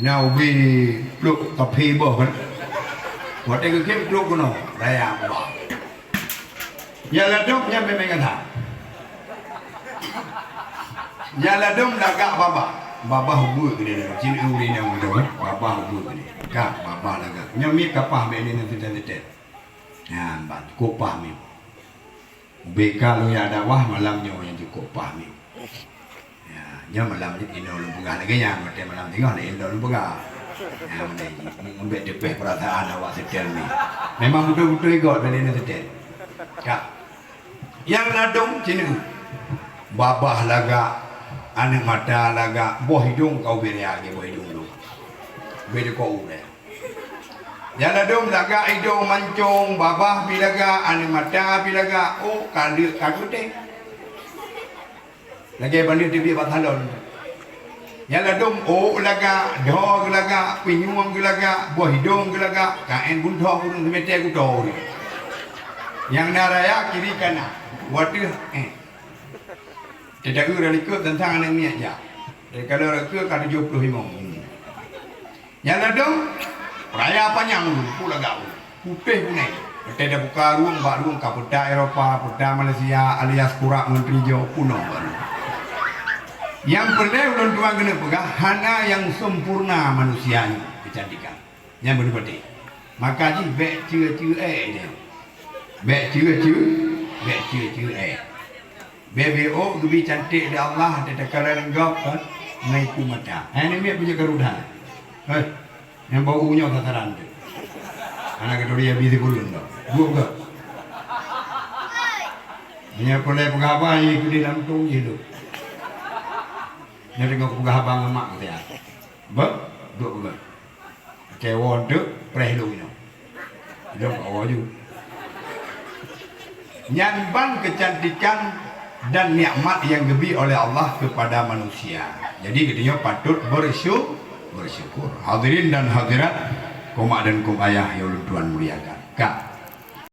Now we look the people what they keep looking on they are nhà là đông nhà bên ngân hàng nhà là đông là gạ bà học bữa cái này chín ưu đi nào rồi bà học bữa cái này gạ bà là gạ nhà mi cả pa bên này nó tết à bà cô pa mi beka lu ya ada wah malam nyawa yang cukup pa mi ya malam ni Indo Lumpuga lagi yang mati malam tinggal di Indo Lumpuga. Ya mungkin DP perasaan awak setel ni. Memang betul-betul ikut dari ni setel. Kak. Yang ladung sini. Babah laga, anak mata laga, boh hidung kau beri lagi boh hidung lu. Beri kau ure. Yang ladung laga hidung mancung, babah bilaga, anak mata bilaga, oh kandu kakute. Lagi balik di biar talon. Yang ladum oh laga, dog laga, pinyuang laga, buah hidung laga, kain bunthong pun semete aku tahu. Yang naraya kiri kanan, waduh tidak kira ikut tentang anak ni aja. Kalau ikut kata 75. Yang ladum raya panjang dulu, laga putih punai. Kita buka ruang kaputta Eropa, kaputta Malaysia, alias kurak menteri Jawa kuno baru. Yang pernah ulun tuan kena pegang hana yang sempurna manusianya kecantikan. Yang berbeda. Maka ji bek cue dia. Bek cue BBO lebih cantik dari Allah ada kalaran gap kan naik mata. Ini dia punya Garuda. Yang baunya tataran tu. Anak kedua dia bisa kurun dah. Dua ke. Ini boleh pengapa ini di dalam tong itu. Nhà tengok pegah abang mak dia. Duk ke. Cewon tu prehlu ni. Dia bawa ju. Nyamban kecantikan dan nikmat yang diberi oleh Allah kepada manusia. Jadi katanya patut bersyukur. Hadirin dan hadirat, kumak dan kum ayah yang Tuhan muliakan. Kak.